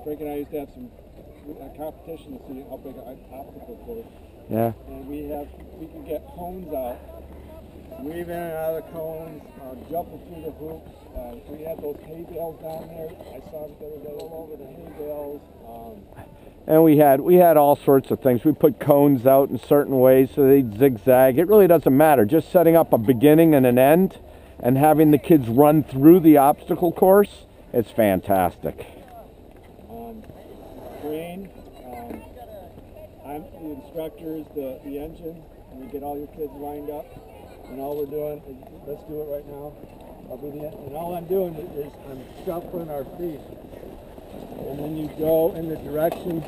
Frank and I used to have some competition to see how big an obstacle course. Yeah. And we can get cones out, weave in and out of the cones, jumping through the hoops. We had those hay bales down there. I saw them the other day all over the hay bales. And we had all sorts of things. We put cones out in certain ways so they zigzag. It really doesn't matter. Just setting up a beginning and an end and having the kids run through the obstacle course, it's fantastic. Green, I'm the instructor, is the engine, and we get all your kids lined up. And all we're doing is, let's do it right now. I'll be the, and all I'm doing is I'm shuffling our feet. And then you go in the direction,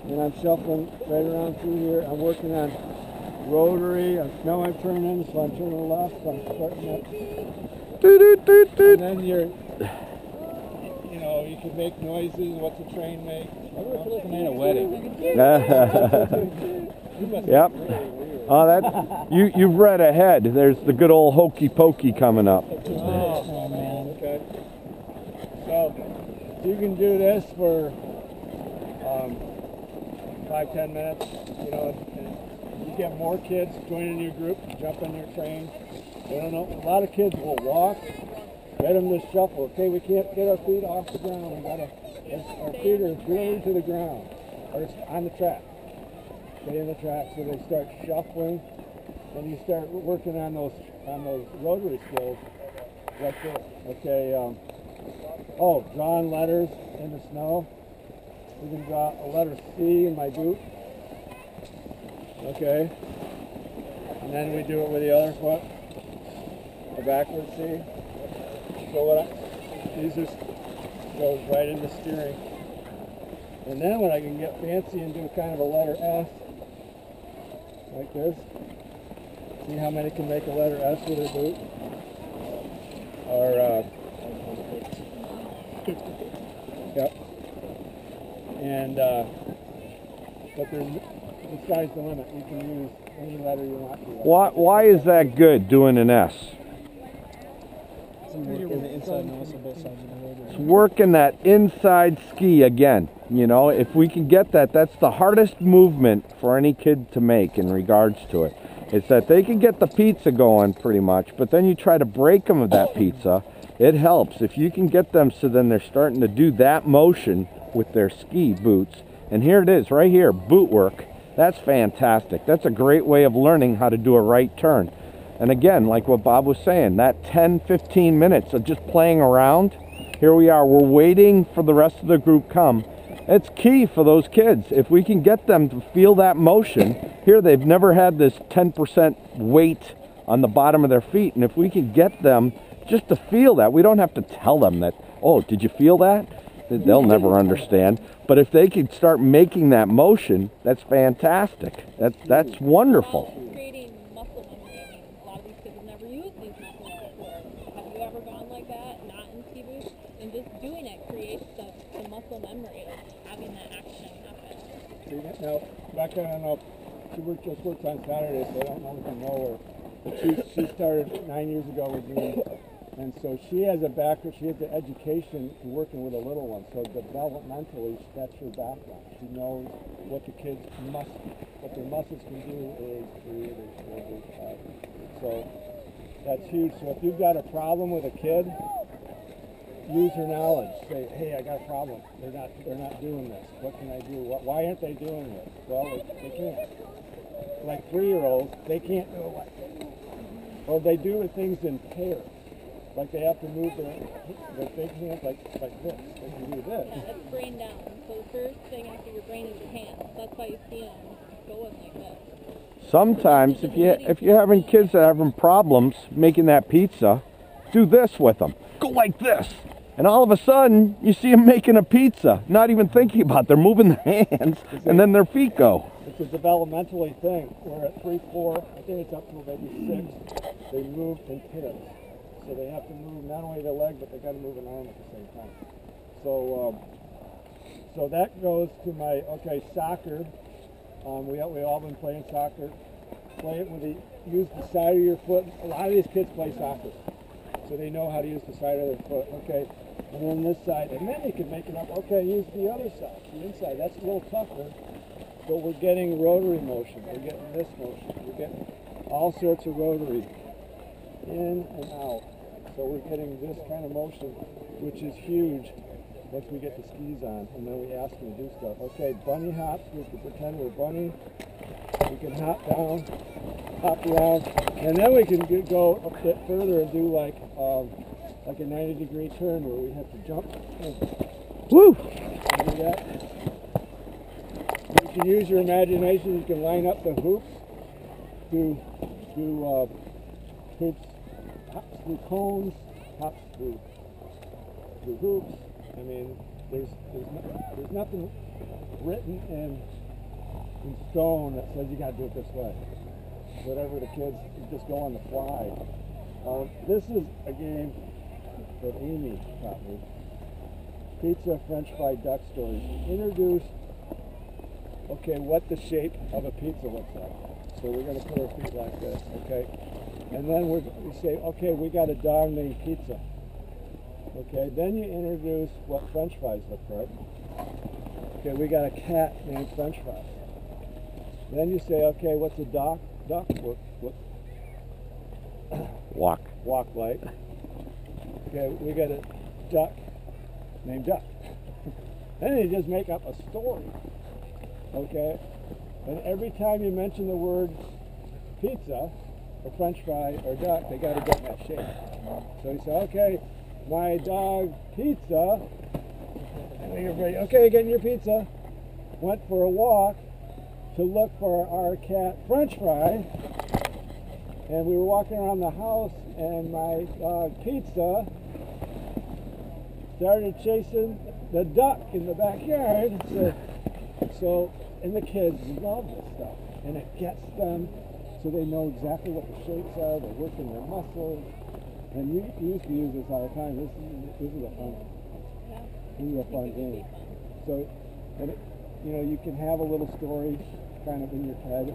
and I'm shuffling right around through here. I'm working on rotary. Now I'm turning, so I'm turning left, so I'm starting up. And then you know, you can make noises. What's a train make? It's looking at a wedding. Yep. Oh, that you've read ahead. There's the good old hokey pokey coming up. Oh man. Okay. So you can do this for 5-10 minutes. You know, and you get more kids joining your group, jump in your train. They don't know. A lot of kids will walk. Get them to shuffle. Okay, we can't get our feet off the ground. We gotta. Our feet are glued to the ground, or it's on the track. Stay in the track, so they start shuffling, and you start working on those rotary skills like this. Okay. Drawing letters in the snow. We can draw a letter C in my boot. Okay. And then we do it with the other foot. A backward C. So these just goes right into steering. And then when I can get fancy and do kind of a letter S, like this. See how many can make a letter S with their boot? Or, yep. And, but the sky's the limit. You can use any letter you want to. Why is that good, doing an S? It's working that inside ski again. You know, if we can get that, that's the hardest movement for any kid to make in regards to it. It's that they can get the pizza going pretty much, but then you try to break them of that pizza, it helps. If you can get them so then they're starting to do that motion with their ski boots. And here it is, right here, boot work. That's fantastic. That's a great way of learning how to do a right turn. And again, like what Bob was saying, that 10-15 minutes of just playing around, here we are, we're waiting for the rest of the group come. It's key for those kids. If we can get them to feel that motion, here they've never had this 10% weight on the bottom of their feet, and if we can get them just to feel that, we don't have to tell them that, oh, did you feel that? They'll never understand. But if they can start making that motion, that's fantastic. That's wonderful. Creating muscle memory. I mean, a lot of these kids have never used these muscles before. Have you ever gone like that, not in ski boots? And just doing it creates the muscle memory of having that action happen. Now, Becca, I don't know, she just works on Saturday, so I don't know if you know her. But she started 9 years ago with me. And so she has a background, she has the education to working with a little one. So developmentally, that's her background. She knows what the kids what their muscles can do is really. So that's huge. So if you've got a problem with a kid, use her knowledge. Say, hey, I got a problem. They're not doing this. What can I do? Why aren't they doing this? Well, they can't. Like 3-year-olds, they can't do it like that. Or they do things in pairs. Like they have to move their big hands like this. They can do this. Yeah, that's brain down. So the first thing after your brain is your hands. That's why you see them going like this. Sometimes if you're having kids that are having problems making that pizza, do this with them. Go like this. And all of a sudden, you see them making a pizza, not even thinking about it. They're moving their hands, and then their feet go. It's a developmentally thing. Where at 3, 4, I think it's up to maybe 6, they move in pairs. So they have to move not only their leg, but they got to move an arm at the same time. So that goes to my soccer. We all been playing soccer. Play it use the side of your foot. A lot of these kids play soccer. So they know how to use the side of their foot. Okay. And then this side. And then they can make it up. Okay, use the other side, the inside. That's a little tougher. But we're getting rotary motion. We're getting this motion. We're getting all sorts of rotary in and out. So we're getting this kind of motion, which is huge once we get the skis on. And then we ask them to do stuff. Okay, bunny hops. We can pretend we're bunny. We can hop down, hop around, and then we can go a bit further and do like a 90-degree turn where we have to jump. Woo! And do that. You can use your imagination. You can line up the hoops, do hoops, hops through cones, hops through hoops. I mean, there's nothing written in stone that says you got to do it this way. Whatever the kids just go on the fly. This is a game that Amy taught me. Pizza, French fry, duck stories. Introduce, okay, what the shape of a pizza looks like. So we're going to put our feet like this, okay? And then we say, okay, we got a dog named Pizza. Okay, then you introduce what French fries look like. Okay, we got a cat named French fries. Then you say, okay, what's a duck walk like? Okay, we got a duck named Duck. Then you just make up a story. Okay? And every time you mention the word pizza, or French fry, or duck, they got to get in that shape. So you say, okay, my dog Pizza, and everybody, okay, getting your pizza, went for a walk to look for our cat French fry, and we were walking around the house, and my dog Pizza started chasing the duck in the backyard. And the kids love this stuff, and it gets them so they know exactly what the shapes are. They're working their muscles, and you used to use this all the time. This is a fun game. So, and it, you can have a little story kind of in your head,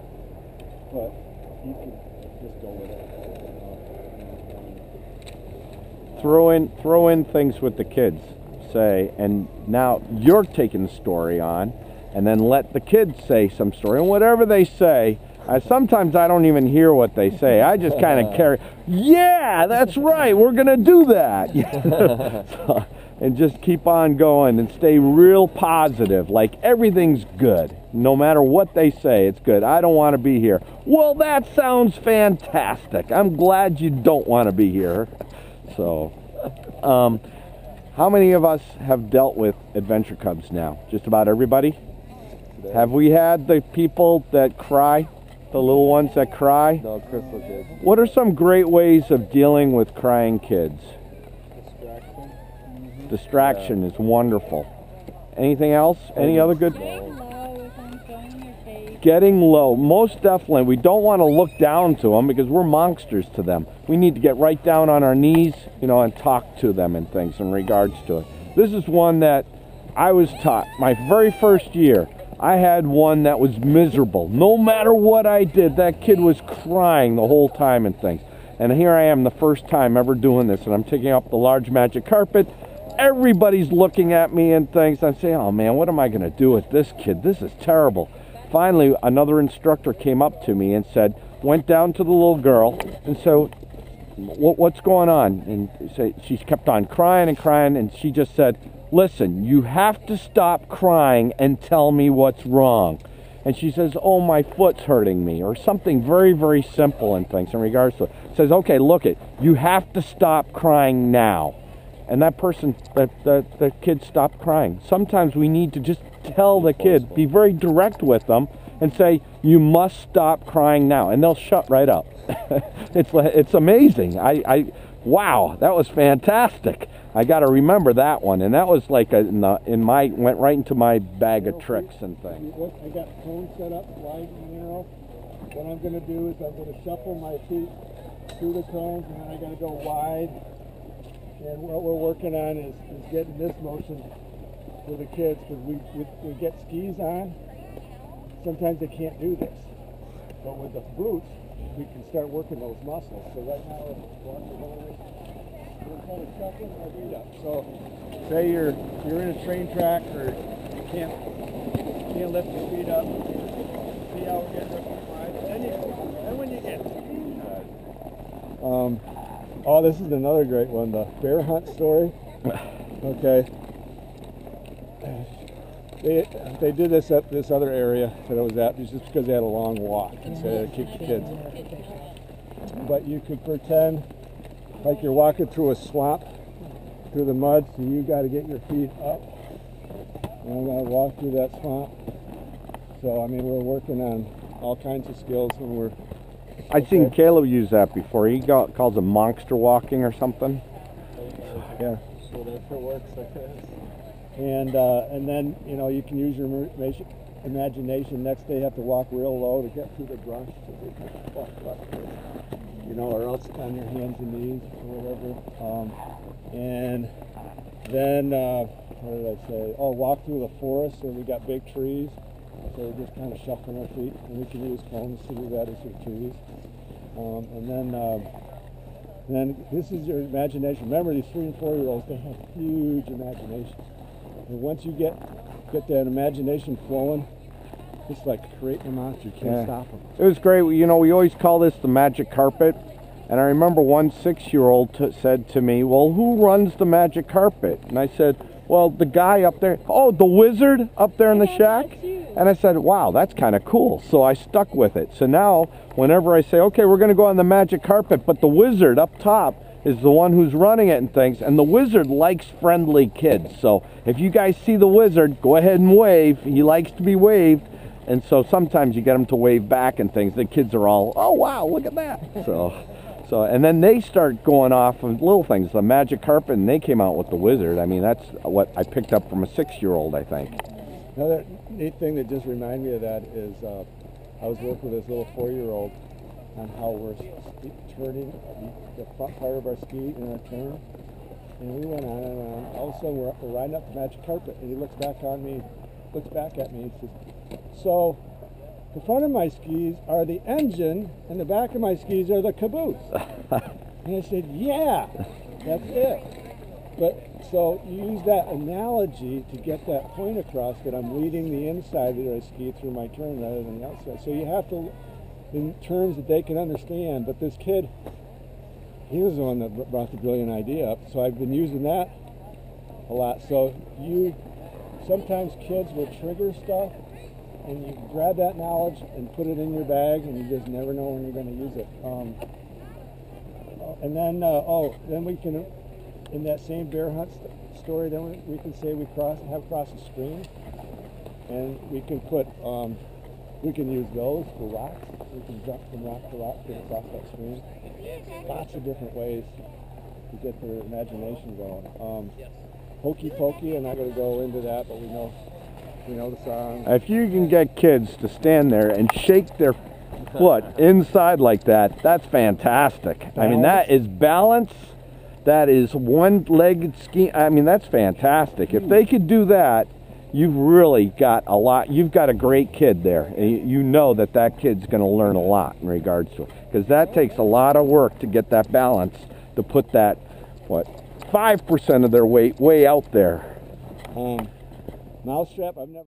but you can just go with it. Throw in things with the kids, say, and now you're taking the story on, and then let the kids say some story, and whatever they say, sometimes I don't even hear what they say. I just kind of carry, yeah, that's right, we're going to do that. So, and just keep on going and stay real positive, like everything's good. No matter what they say, it's good. I don't want to be here. Well, that sounds fantastic. I'm glad you don't want to be here. So, how many of us have dealt with Adventure Cubs now? Just about everybody? Have we had the people that cry? The little ones that cry? No, Crystal did. What are some great ways of dealing with crying kids? Distraction is wonderful. Anything else? Any other good? Getting low with them, showing your face. Getting low. Most definitely. We don't want to look down to them because we're monsters to them. We need to get right down on our knees, and talk to them and things in regards to it. This is one that I was taught. My very first year, I had one that was miserable. No matter what I did, that kid was crying the whole time and things. And here I am the first time ever doing this, and I'm taking up the large magic carpet. Everybody's looking at me and things. I'm saying, oh man, what am I going to do with this kid? This is terrible. Finally, another instructor came up to me and went down to the little girl and said, what's going on? And she kept on crying and crying, and she just said, listen, you have to stop crying and tell me what's wrong. And she says, oh, my foot's hurting me, or something very, very simple and things in regards to it. Says, okay, look you have to stop crying now. And that person, the kid stopped crying. Sometimes we need to just tell the kid, be very direct with them, and say, you must stop crying now. And they'll shut right up. It's amazing. Wow, that was fantastic. I got to remember that one. And that was like went right into my bag of tricks and things. Look, I got cones set up wide and narrow. What I'm going to do is I'm going to shuffle my feet through the cones, and then I got to go wide. And what we're working on is getting this motion for the kids, because we get skis on. Sometimes they can't do this. But with the boots, we can start working those muscles. So right now, we're walking over. we're kind of shuffling our feet up. So say you're in a train track or you can't lift your feet up. See how we're getting our feet wide. Then when you get oh, this is another great one, the bear hunt story. Okay. They did this at this other area that I was at just because they had a long walk and so they had to kick the kids. But you could pretend like you're walking through a swamp, through the mud, so you got to get your feet up. And I'm going to walk through that swamp. So, I mean, we're working on all kinds of skills when we're... I've seen Caleb use that before. He calls it monster walking or something. Yeah. So that's what works like this. And then, you know, you can use your imagination. Next day you have to walk real low to get through the brush. You know, or else on your hands and knees or whatever. And then, what did I say? Oh, walk through the forest, and we got big trees. So we're just kind of shuffling our feet, and we can use cones to do that as your trees. And then this is your imagination. Remember, these 3- and 4-year-olds, they have huge imagination. And once you get that imagination flowing, it's like creating a monster. You can't stop them. It was great. You know, we always call this the magic carpet. And I remember one 6-year-old said to me, well, who runs the magic carpet? And I said, well, the guy up there. Oh, the wizard up there in the shack? And I said, wow, that's kind of cool. So I stuck with it. So now, whenever I say, okay, we're going to go on the magic carpet, but the wizard up top is the one who's running it and things, and the wizard likes friendly kids. So if you guys see the wizard, go ahead and wave. He likes to be waved. And so sometimes you get him to wave back and things. The kids are all, oh, wow, look at that. So, and then they start going off of little things, the magic carpet, and they came out with the wizard. I mean, that's what I picked up from a 6-year-old, I think. Another neat thing that just reminded me of that is I was working with this little 4-year-old on how we're turning the front part of our ski in our turn. And we went on and on. All of a sudden, we're riding up the magic carpet, and he looks back at me, and says, so the front of my skis are the engine, and the back of my skis are the caboose. And I said, yeah, that's it. But so you use that analogy to get that point across that I'm leading the inside of the ski through my turn rather than the outside. So you have to, in terms that they can understand. But this kid, he was the one that brought the brilliant idea up. So I've been using that a lot. So sometimes kids will trigger stuff, and you grab that knowledge and put it in your bag, and you just never know when you're going to use it. And then, then we can, in that same bear hunt story, then we can say we have crossed a stream, and we can put, we can use those for rocks. We can jump from rock to rock to across that stream. Lots of different ways to get their imagination going. Hokey Pokey, I'm not going to go into that, but we know the song. If you can get kids to stand there and shake their foot inside like that, that's fantastic. Balance. I mean, that is balance. That is one-legged ski. I mean, that's fantastic. If they could do that, you've really got a lot. You've got a great kid there. You know that kid's going to learn a lot in regards to it, because that takes a lot of work to get that balance, to put that, 5% of their weight way out there. Mousetrap, I've never...